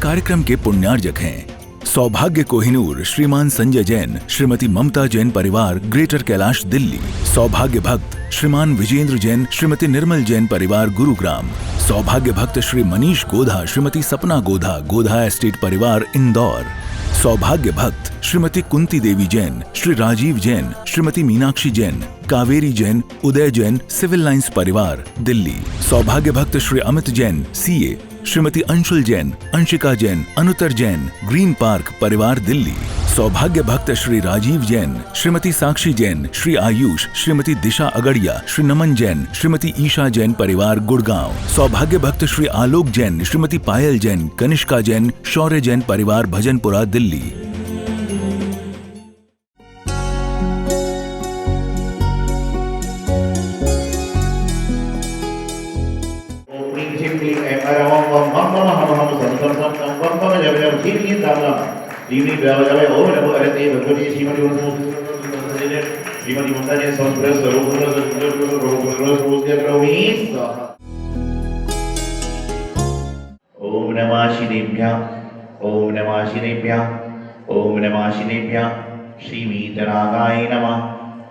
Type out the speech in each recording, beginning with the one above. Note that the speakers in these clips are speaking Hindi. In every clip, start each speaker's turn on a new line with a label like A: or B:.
A: कार्यक्रम के पुण्यार्जक हैं सौभाग्य कोहिनूर श्रीमान संजय जैन, श्रीमती ममता जैन परिवार, ग्रेटर कैलाश दिल्ली। सौभाग्य भक्त श्रीमान विजेंद्र जैन, श्रीमती निर्मल जैन परिवार, गुरुग्राम। सौभाग्य भक्त श्री मनीष गोधा, श्रीमती सपना गोधा, गोधा एस्टेट परिवार, इंदौर। सौभाग्य भक्त श्रीमती कुंती देवी जैन, श्री राजीव जैन, श्रीमती मीनाक्षी जैन, कावेरी जैन, उदय जैन, सिविल लाइंस परिवार, दिल्ली। सौभाग्य भक्त Shri Amit Jain, CA, Shrimati Anshul Jain, Anshika Jain, Anuttar Jain, green park परिवार, दिल्ली। सौभाग्य भक्त श्री राजीव जैन, श्रीमती साक्षी जैन, श्री आयुष, श्रीमती दिशा अगड़िया, श्री नमन जैन, श्रीमती ईशा जैन परिवार, गुड़गांव। सौभाग्य भक्त श्री आलोक जैन, श्रीमती पायल जैन, कनिष्का जैन, शौर्य जैन परिवार, भजनपुरा, दिल्ली।
B: ओम नमः शिवेभ्यः, ओम नमः शिवेभ्यः, ओम नमः शिवेभ्यः। श्रीमीतरागाय नमः।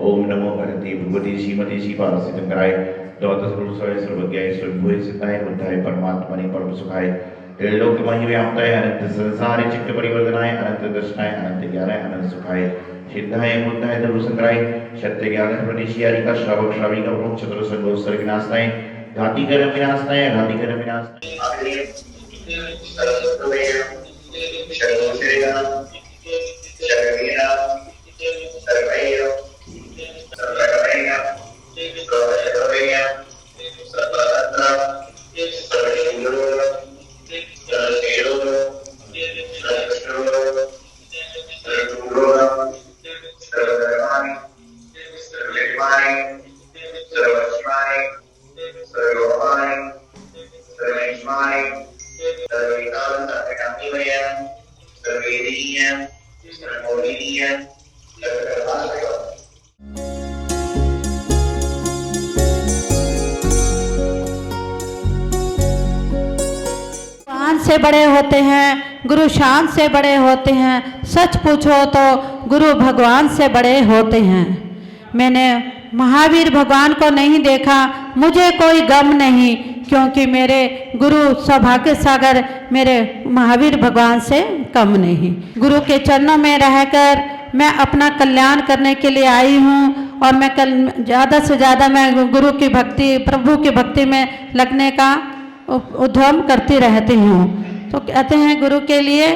B: ओम नमो भगवते भगवते श्रीमते श्री पार्वतीशंकराय द्वादशपुरुषाय सर्वज्ञाय स्वयंभुवे सिद्धाय बुद्धाय परमात्मने परम सुखाय त्रिलोक महिव्याप्ताय अनंत संसारे चित्त परिवर्तनाय अनंत दर्शनाय अनंत ज्ञानाय अनंत सुखाय सिद्धाय बुद्धाय धर्मसंकराय सत्य ज्ञान प्रनिशियारी का श्रावक श्राविक प्रमुख चतुर संगोस्तर विनाशनाय घाती कर विनाशनाय घाती कर विनाशनाय।
C: से बड़े होते हैं, गुरु शान से बड़े होते हैं। सच पूछो तो गुरु भगवान से बड़े होते हैं। मैंने महावीर भगवान को नहीं देखा, मुझे कोई गम नहीं, क्योंकि मेरे गुरु सौभाग्य सागर मेरे महावीर भगवान से कम नहीं। गुरु के चरणों में रहकर मैं अपना कल्याण करने के लिए आई हूँ और मैं ज़्यादा से ज़्यादा मैं गुरु की भक्ति, प्रभु की भक्ति में लगने का उद्यम करती रहती हूँ। तो कहते हैं गुरु के लिए,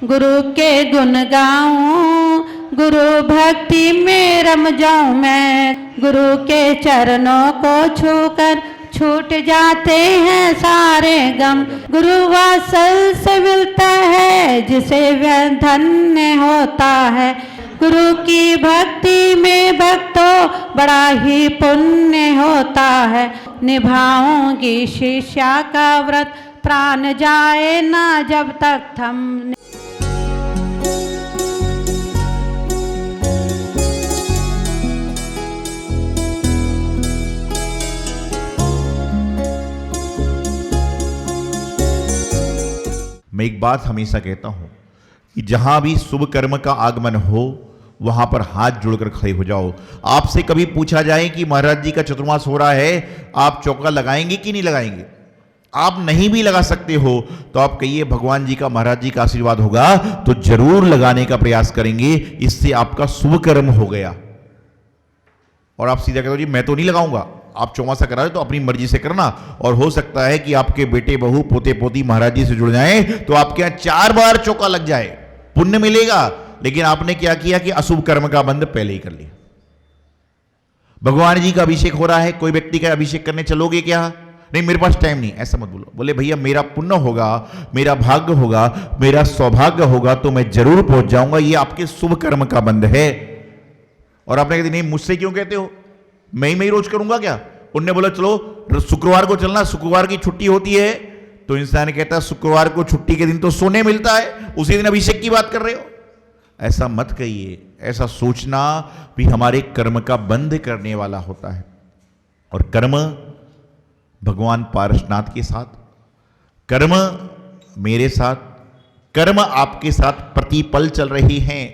C: गुरु के गुण गाऊं, गुरु भक्ति में रम जाऊं मैं, गुरु के चरणों को छूकर छूट जाते हैं सारे गम। गुरु वात्सल से मिलता है जिसे वह धन्य होता है। गुरु की भक्ति में भक्तों बड़ा ही पुण्य होता है। निभाऊंगी शिष्या का व्रत, प्राण जाए ना जब तक थम।
D: मैं एक बात हमेशा कहता हूं कि जहां भी शुभ कर्म का आगमन हो वहां पर हाथ जोड़कर खड़े हो जाओ। आपसे कभी पूछा जाए कि महाराज जी का चतुर्मास हो रहा है, आप चौका लगाएंगे कि नहीं लगाएंगे? आप नहीं भी लगा सकते हो तो आप कहिए भगवान जी का, महाराज जी का आशीर्वाद होगा तो जरूर लगाने का प्रयास करेंगे, इससे आपका शुभ कर्म हो गया। और आप सीधा कहते हो जी मैं तो नहीं लगाऊंगा। आप चौमासा करा रहे तो अपनी मर्जी से करना, और हो सकता है कि आपके बेटे बहू पोते पोती महाराज जी से जुड़ जाएं तो आपके यहां 4 बार चौका लग जाए, पुण्य मिलेगा। लेकिन आपने क्या किया कि अशुभ कर्म का बंध पहले ही कर लिया। भगवान जी का अभिषेक हो रहा है, कोई व्यक्ति का अभिषेक करने चलोगे क्या? नहीं मेरे पास टाइम नहीं, ऐसा मत बोलो। बोले भैया मेरा पुण्य होगा, मेरा भाग्य होगा, मेरा सौभाग्य होगा तो मैं जरूर पहुंच जाऊंगा, ये आपके शुभ कर्म का बंध है। और आपने कहते नहीं मुझसे क्यों कहते हो, मैं ही रोज करूंगा क्या? उनने बोला चलो शुक्रवार को चलना, शुक्रवार की छुट्टी होती है। तो इंसान कहता है शुक्रवार को छुट्टी के दिन तो सोने मिलता है, उसी दिन अभिषेक की बात कर रहे हो। ऐसा मत कहिए, ऐसा सोचना भी हमारे कर्म का बंध करने वाला होता है। और कर्म भगवान पारसनाथ के साथ, कर्म मेरे साथ, कर्म आपके साथ प्रतिपल चल रहे हैं।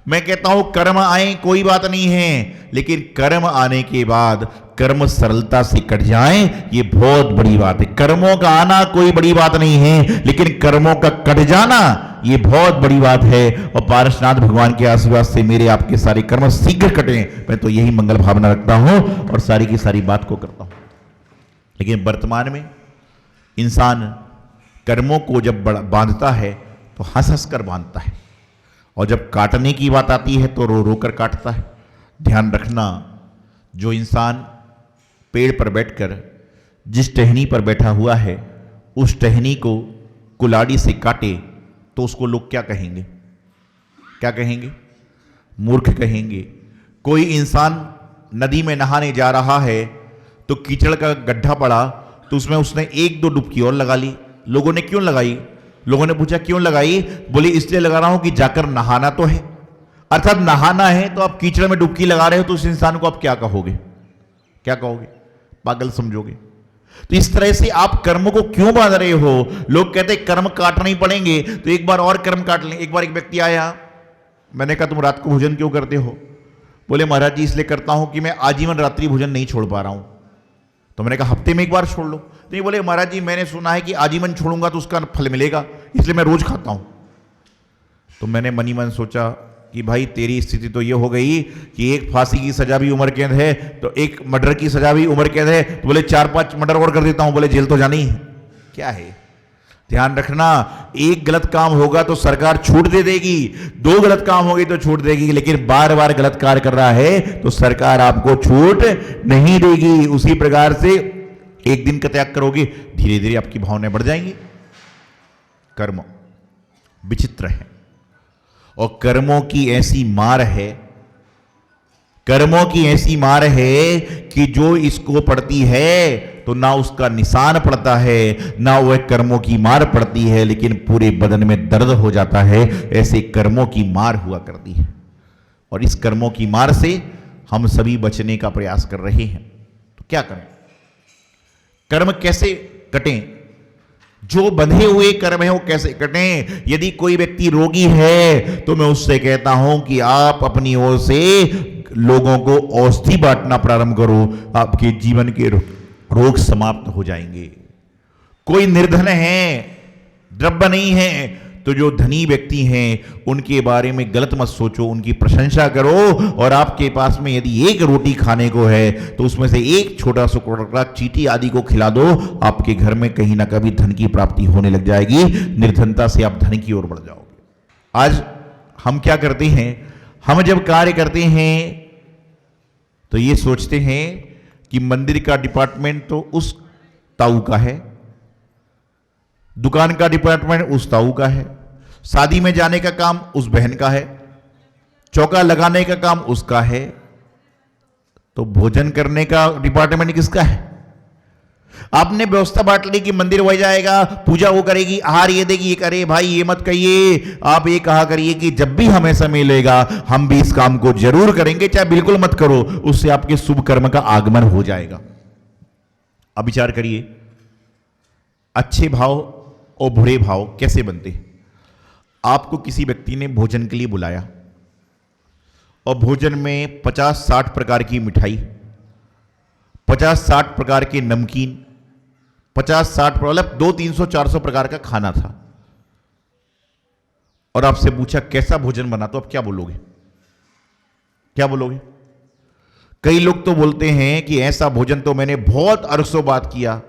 D: मैं कहता हूं कर्म आए कोई बात नहीं है, लेकिन कर्म आने के बाद कर्म सरलता से कट जाए ये बहुत बड़ी बात है। कर्मों का आना कोई बड़ी बात नहीं है, लेकिन कर्मों का कट जाना ये बहुत बड़ी बात है। और पारसनाथ भगवान के आशीर्वाद से मेरे आपके सारे कर्म शीघ्र कटें, मैं तो यही मंगल भावना रखता हूं और सारी की सारी बात को करता हूं। लेकिन वर्तमान में इंसान कर्मों को जब बांधता है तो हंस हंस कर बांधता है, और जब काटने की बात आती है तो रो रो कर काटता है। ध्यान रखना, जो इंसान पेड़ पर बैठकर जिस टहनी पर बैठा हुआ है उस टहनी को कुल्हाड़ी से काटे तो उसको लोग क्या कहेंगे? क्या कहेंगे? मूर्ख कहेंगे। कोई इंसान नदी में नहाने जा रहा है तो कीचड़ का गड्ढा पड़ा तो उसमें उसने एक दो डुबकी और लगा ली। लोगों ने क्यों लगाई? लोगों ने पूछा क्यों लगाई? बोले इसलिए लगा रहा हूं कि जाकर नहाना तो है। अर्थात नहाना है तो आप कीचड़ में डुबकी लगा रहे हो तो उस इंसान को आप क्या कहोगे? क्या कहोगे? पागल समझोगे। तो इस तरह से आप कर्म को क्यों बांध रहे हो? लोग कहते हैं कर्म काटने ही पड़ेंगे तो एक बार और कर्म काट लें। एक बार एक व्यक्ति आया, मैंने कहा तुम रात को भोजन क्यों करते हो? बोले महाराज जी इसलिए करता हूं कि मैं आजीवन रात्रि भोजन नहीं छोड़ पा रहा हूं। तो मैंने कहा हफ्ते में एक बार छोड़ लो। तो ये बोले महाराज जी मैंने सुना है कि आजीवन छोड़ूंगा तो उसका फल मिलेगा, इसलिए मैं रोज खाता हूं। तो मैंने मनी मन सोचा कि भाई तेरी स्थिति तो ये हो गई कि एक फांसी की सजा भी उम्र कैद है तो एक मर्डर की सजा भी उम्र कैद है, तो बोले 4-5 मर्डर और कर देता हूं। बोले जेल तो जानी है। क्या है? ध्यान रखना, एक गलत काम होगा तो सरकार छूट दे देगी, 2 गलत काम होगी तो छूट देगी, लेकिन बार बार गलत कार्य कर रहा है तो सरकार आपको छूट नहीं देगी। उसी प्रकार से एक दिन का त्याग करोगे, धीरे धीरे आपकी भावनाएं बढ़ जाएंगी। कर्म विचित्र है और कर्मों की ऐसी मार है, कर्मों की ऐसी मार है कि जो इसको पड़ती है तो ना उसका निशान पड़ता है ना वह कर्मों की मार पड़ती है, लेकिन पूरे बदन में दर्द हो जाता है। ऐसे कर्मों की मार हुआ करती है और इस कर्मों की मार से हम सभी बचने का प्रयास कर रहे हैं। तो क्या करें? कर्म कैसे कटें? जो बंधे हुए कर्म है वो कैसे कटें? यदि कोई व्यक्ति रोगी है तो मैं उससे कहता हूं कि आप अपनी ओर से लोगों को औषधि बांटना प्रारंभ करो, आपके जीवन के रोग समाप्त हो जाएंगे। कोई निर्धन है, द्रव्य नहीं है, तो जो धनी व्यक्ति हैं उनके बारे में गलत मत सोचो, उनकी प्रशंसा करो। और आपके पास में यदि एक रोटी खाने को है तो उसमें से एक छोटा सा टुकड़ा चींटी आदि को खिला दो, आपके घर में कहीं ना कभी धन की प्राप्ति होने लग जाएगी। निर्धनता से आप धन की ओर बढ़ जाओगे। आज हम क्या करते हैं? हम जब कार्य करते हैं तो ये सोचते हैं कि मंदिर का डिपार्टमेंट तो उस ताऊ का है, दुकान का डिपार्टमेंट उस ताऊ का है, शादी में जाने का काम उस बहन का है, चौका लगाने का काम उसका है, तो भोजन करने का डिपार्टमेंट किसका है? आपने व्यवस्था बांट ली कि मंदिर वही जाएगा, पूजा वो करेगी, आहार ये देगी, ये करे। भाई ये मत कहिए, आप ये कहा करिए कि जब भी हमें समय मिलेगा हम भी इस काम को जरूर करेंगे, चाहे बिल्कुल मत करो, उससे आपके शुभ कर्म का आगमन हो जाएगा। अब विचार करिए, अच्छे भाव और बुरे भाव कैसे बनते हैं? आपको किसी व्यक्ति ने भोजन के लिए बुलाया और भोजन में 50-60 प्रकार की मिठाई, 50-60 प्रकार के नमकीन, 50-60 मतलब 200-300-400 प्रकार का खाना था, और आपसे पूछा कैसा भोजन बना, तो आप क्या बोलोगे? क्या बोलोगे? कई लोग तो बोलते हैं कि ऐसा भोजन तो मैंने बहुत अरसों बाद किया।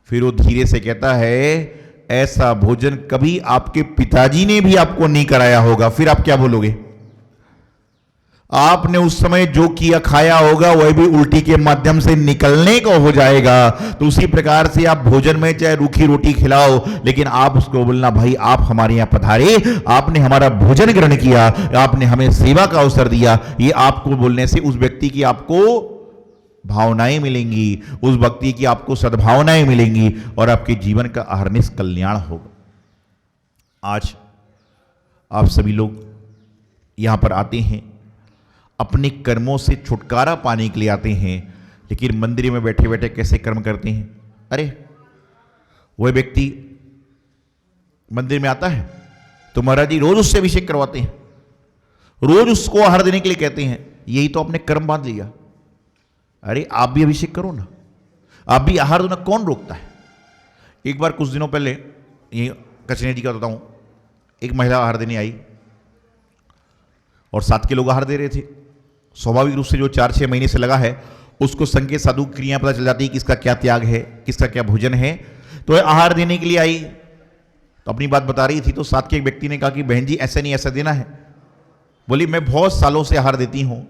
D: फिर वो धीरे से कहता है ऐसा भोजन कभी आपके पिताजी ने भी आपको नहीं कराया होगा। फिर आप क्या बोलोगे? आपने उस समय जो किया खाया होगा वह भी उल्टी के माध्यम से निकलने को हो जाएगा। तो उसी प्रकार से आप भोजन में चाहे रूखी रोटी खिलाओ, लेकिन आप उसको बोलना भाई आप हमारे यहां पधारे, आपने हमारा भोजन ग्रहण किया, आपने हमें सेवा का अवसर दिया। ये आपको बोलने से उस व्यक्ति की आपको भावनाएं मिलेंगी, उस व्यक्ति की आपको सद्भावनाएं मिलेंगी और आपके जीवन का अहर्निश कल्याण होगा। आज आप सभी लोग यहां पर आते हैं, अपने कर्मों से छुटकारा पाने के लिए आते हैं, लेकिन मंदिर में बैठे बैठे कैसे कर्म करते हैं? अरे वह व्यक्ति मंदिर में आता है तो महाराज जी रोज उससे अभिषेक करवाते हैं, रोज उसको आहार देने के लिए कहते हैं। यही तो आपने कर्म बांध लिया। अरे आप भी अभिषेक करो ना, आप भी आहार दो ना, कौन रोकता है। एक बार कुछ दिनों पहले ये कचने जी का बताऊं, एक महिला आहार देने आई और साथ के लोग आहार दे रहे थे। स्वाभाविक रूप से जो 4-6 महीने से लगा है उसको संघ के साधु क्रिया पता चल जाती है, किसका क्या त्याग है, किसका क्या भोजन है। तो आहार देने के लिए आई तो अपनी बात बता रही थी, तो साथ के एक व्यक्ति ने कहा कि बहन जी ऐसा नहीं, ऐसा देना है। बोली मैं बहुत सालों से आहार देती हूं।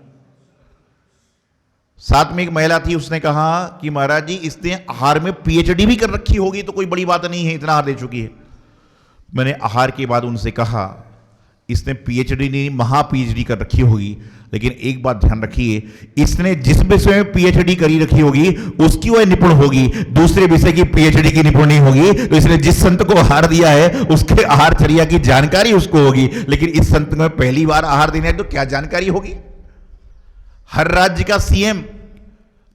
D: साथ में एक महिला थी, उसने कहा कि महाराज जी इसने आहार में पीएचडी भी कर रखी होगी तो कोई बड़ी बात नहीं है, इतना आहार दे चुकी है। मैंने आहार के बाद उनसे कहा इसने पीएचडी नहीं, महा पीएचडी कर रखी होगी, लेकिन एक बात ध्यान रखिए, इसने जिस विषय में पीएचडी करी रखी होगी उसकी वह निपुण होगी, दूसरे विषय की पीएचडी की निपुण नहीं होगी। तो इसने जिस संत को आहार दिया है उसके आहारचर्या की जानकारी उसको होगी, लेकिन इस संत में पहली बार आहार देना है तो क्या जानकारी होगी। हर राज्य का सीएम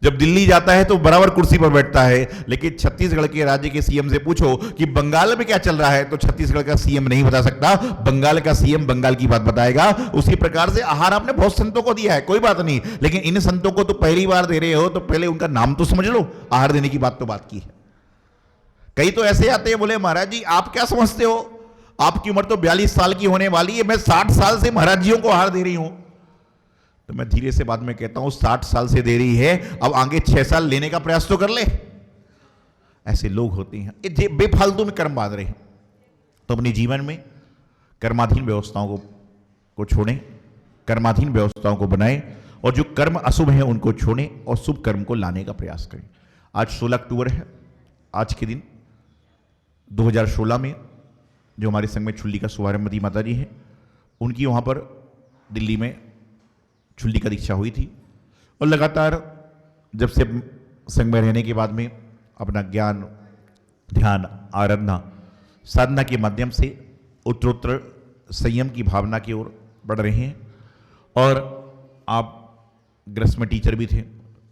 D: जब दिल्ली जाता है तो बराबर कुर्सी पर बैठता है, लेकिन छत्तीसगढ़ के राज्य के सीएम से पूछो कि बंगाल में क्या चल रहा है तो छत्तीसगढ़ का सीएम नहीं बता सकता, बंगाल का सीएम बंगाल की बात बताएगा। उसी प्रकार से आहार आपने बहुत संतों को दिया है, कोई बात नहीं, लेकिन इन संतों को तो पहली बार दे रहे हो तो पहले उनका नाम तो समझ लो। आहार देने की बात तो बात की है। कई तो ऐसे आते हैं, बोले महाराज जी आप क्या समझते हो, आपकी उम्र तो 42 साल की होने वाली है, मैं 60 साल से महाराज जियों को आहार दे रही हूं। तो मैं धीरे से बाद में कहता हूं 60 साल से दे रही है, अब आगे 6 साल लेने का प्रयास तो कर ले। ऐसे लोग होते हैं, ये बेफालतू में कर्म बांध रहे हैं। तो अपने जीवन में कर्माधीन व्यवस्थाओं को छोड़ें, कर्माधीन व्यवस्थाओं को बनाएं, और जो कर्म अशुभ हैं उनको छोड़ें और शुभ कर्म को लाने का प्रयास करें। आज 16 अक्टूबर है। आज के दिन 2016 में जो हमारे संघ में छुल्ली का शुभारंभमती माता जी हैं, उनकी वहाँ पर दिल्ली में छुल्ली का दीक्षा हुई थी। और लगातार जब से संघ में रहने के बाद में अपना ज्ञान, ध्यान, आराधना, साधना के माध्यम से उत्तरोत्तर संयम की भावना की ओर बढ़ रहे हैं। और आप गृहस्थ में टीचर भी थे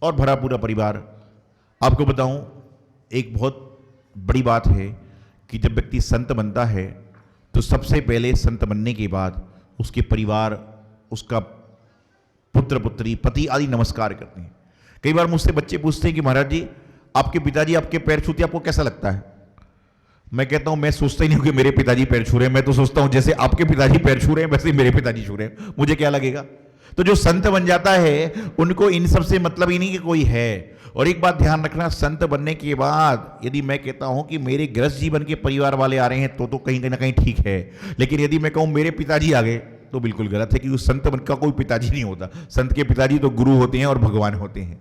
D: और भरा पूरा परिवार। आपको बताऊं, एक बहुत बड़ी बात है कि जब व्यक्ति संत बनता है तो सबसे पहले संत बनने के बाद उसके परिवार, उसका पुत्र पुत्री, पति आदि नमस्कार करते हैं। कई बार मुझसे बच्चे पूछते हैं कि महाराज जी आपके पिताजी आपके पैर छूते आपको कैसा लगता है। मैं कहता हूं मैं सोचता ही नहीं हूं कि मेरे पिताजी पैर छू रहे हैं, मैं तो सोचता हूं जैसे आपके पिताजी पैर छू रहे हैं वैसे मेरे पिताजी छू रहे हैं, मुझे क्या लगेगा। तो जो संत बन जाता है उनको इन सब से मतलब ही नहीं कि कोई है। और एक बात ध्यान रखना, संत बनने के बाद यदि मैं कहता हूं कि मेरे गृहस्थ जीवन के परिवार वाले आ रहे हैं तो कहीं ना कहीं ठीक है, लेकिन यदि मैं कहूं मेरे पिताजी आ गए तो बिल्कुल गलत है, क्योंकि संत बन का कोई पिताजी नहीं होता। संत के पिताजी तो गुरु होते हैं और भगवान होते हैं।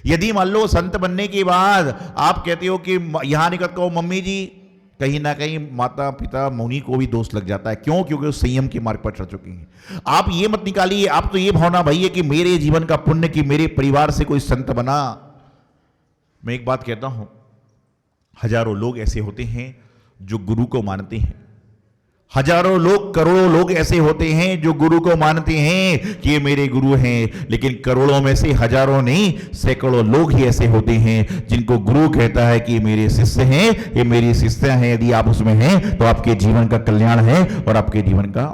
D: यदि मान लो संत बनने के बाद आप कहते हो कि यहां निकल कहो मम्मी जी, कहीं ना कहीं माता पिता मुनि को भी दोष लग जाता है। क्यों? क्योंकि वो संयम के मार्ग पर चढ़ चुकी हैं। आप ये मत निकालिए, आप तो ये भावना भैया कि मेरे जीवन का पुण्य कि मेरे परिवार से कोई संत बना। मैं एक बात कहता हूं, हजारों लोग ऐसे होते हैं जो गुरु को मानते हैं, हजारों लोग, करोड़ों लोग ऐसे होते हैं जो गुरु को मानते हैं कि ये मेरे गुरु हैं, लेकिन करोड़ों में से हजारों नहीं, सैकड़ों लोग ही ऐसे होते हैं जिनको गुरु कहता है कि मेरे शिष्य हैं, ये मेरी शिष्या हैं। यदि आप उसमें हैं तो आपके जीवन का कल्याण है और आपके जीवन का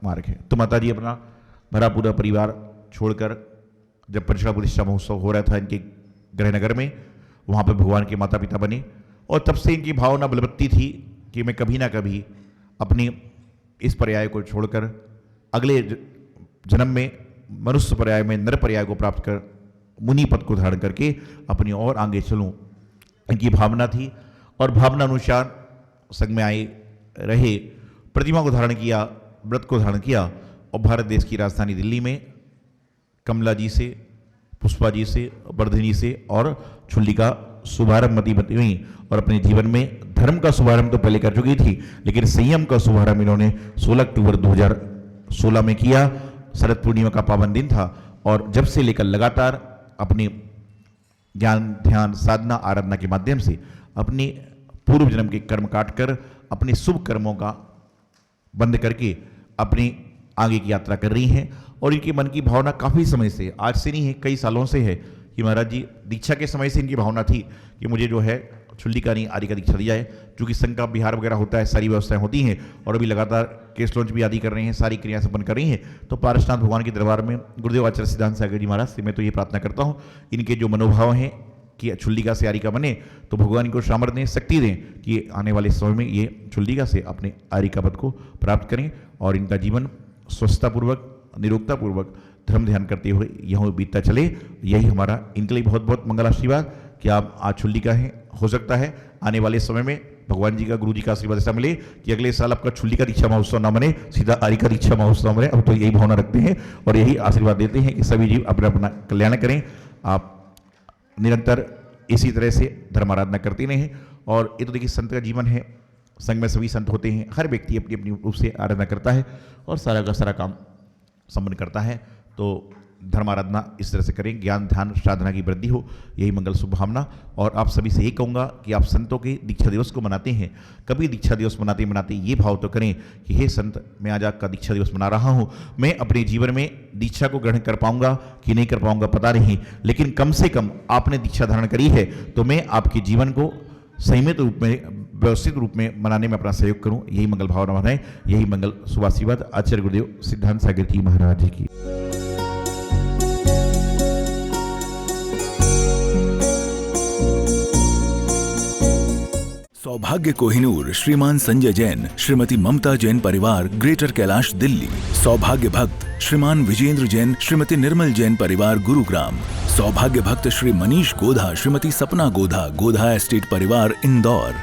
D: मार्ग है। तो माता जी अपना भरा पूरा परिवार छोड़कर जब प्रतिष्ठा प्रतिष्ठा महोत्सव हो रहा था इनके गृहनगर में, वहां पर भगवान के माता पिता बने। और तब से इनकी भावना बलवत्ती थी कि मैं कभी ना कभी अपनी इस पर्याय को छोड़कर अगले जन्म में मनुष्य पर्याय में, नर पर्याय को प्राप्त कर मुनि पद को धारण करके अपनी और आगे चलूं, इनकी भावना थी। और भावना अनुसार संघ में आए रहे, प्रतिमा को धारण किया, व्रत को धारण किया और भारत देश की राजधानी दिल्ली में कमला जी से, पुष्पा जी से, वर्धिनी से और छुल्ली का शुभारंभमती बनी हुई। और अपने जीवन में धर्म का शुभारंभ तो पहले कर चुकी थी, लेकिन संयम का शुभारंभ इन्होंने 16 अक्टूबर 2016 में किया। शरद पूर्णिमा का पावन दिन था और जब से लेकर लगातार अपने ज्ञान, ध्यान, साधना, आराधना के माध्यम से अपने पूर्व जन्म के कर्म काटकर अपने शुभ कर्मों का बंद करके अपनी आगे की यात्रा कर रही हैं। और इनके मन की भावना काफ़ी समय से, आज से नहीं है, कई सालों से है कि महाराज जी दीक्षा के समय से इनकी भावना थी कि मुझे जो है चुल्लिका नहीं आदि का दीक्षा दी जाए। चूँकि संघ का विहार वगैरह होता है, सारी व्यवस्थाएं होती हैं और अभी लगातार केस लॉन्च भी आदि कर रहे हैं, सारी क्रियाएं संपन्न कर रही हैं। तो पारसनाथ भगवान के दरबार में गुरुदेव आचार्य सिद्धांत सागर जी महाराज से मैं तो ये प्रार्थना करता हूँ, इनके जो मनोभाव हैं कि चुल्लिका से आरिका बने, तो भगवान इनको सामर्थ्य दें, शक्ति दें कि आने वाले समय में ये चुल्लिका से अपने आरिका पद को प्राप्त करें और इनका जीवन स्वस्थतापूर्वक, निरोगतापूर्वक, धर्म ध्यान करते हुए यहाँ बीतता चले। यही हमारा इनके लिए बहुत बहुत मंगल आशीर्वाद कि आप आज चुल्लिका हैं। हो सकता है आने वाले समय में भगवान जी का, गुरु जी का आशीर्वाद ऐसा मिले कि अगले साल आपका चुल्लिका दीक्षा महोत्सव ना बने, सीधा आरिका दीक्षा महोत्सव बने। अब तो यही भावना रखते हैं और यही आशीर्वाद देते हैं कि सभी जीव अपना अपना कल्याण करें। आप निरंतर इसी तरह से धर्म आराधना करते रहें। और ये तो देखिए संत का जीवन है, संघ में सभी संत होते हैं, हर व्यक्ति अपनी अपनी रूप से आराधना करता है और सारा का सारा काम संपन्न करता है। तो धर्म आराधना इस तरह से करें, ज्ञान ध्यान साधना की वृद्धि हो, यही मंगल शुभ भावना। और आप सभी से यही कहूँगा कि आप संतों के दीक्षा दिवस को मनाते हैं, कभी दीक्षा दिवस मनाते मनाते ये भाव तो करें कि हे संत, मैं आज आपका दीक्षा दिवस मना रहा हूँ, मैं अपने जीवन में दीक्षा को ग्रहण कर पाऊंगा कि नहीं कर पाऊंगा पता नहीं, लेकिन कम से कम आपने दीक्षा धारण करी है तो मैं आपके जीवन को संयमित रूप में, व्यवस्थित रूप में मनाने में अपना सहयोग करूं। यही मंगल भावना बनाए, यही मंगल शुभ आशीर्वाद आचार्य गुरुदेव सिद्धांत सागर जी महाराज की।
A: सौभाग्य कोहिनूर श्रीमान संजय जैन, श्रीमती ममता जैन परिवार, ग्रेटर कैलाश दिल्ली। सौभाग्य भक्त श्रीमान विजेंद्र जैन, श्रीमती निर्मल जैन परिवार, गुरुग्राम। सौभाग्य भक्त श्री मनीष गोधा, श्रीमती सपना गोधा, गोधा एस्टेट परिवार, इंदौर।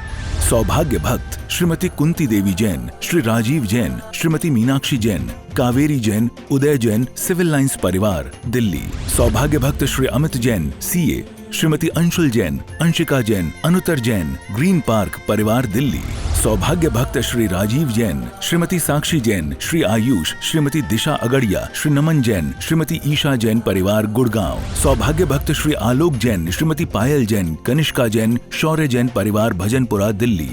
A: सौभाग्य भक्त श्रीमती कुंती देवी जैन, श्री राजीव जैन, श्रीमती मीनाक्षी जैन, कावेरी जैन, उदय जैन, सिविल लाइंस परिवार, दिल्ली। सौभाग्य भक्त Shri Amit Jain, CA, Shrimati Anshul Jain, Anshika Jain, Anuttar Jain, green park परिवार, दिल्ली। सौभाग्य भक्त श्री राजीव जैन, श्रीमती साक्षी जैन, श्री आयुष, श्रीमती दिशा अगड़िया, श्री नमन जैन, श्रीमती ईशा जैन परिवार, गुड़गांव। सौभाग्य भक्त श्री आलोक जैन, श्रीमती पायल जैन, कनिष्का जैन, शौर्य जैन परिवार, भजनपुरा, दिल्ली।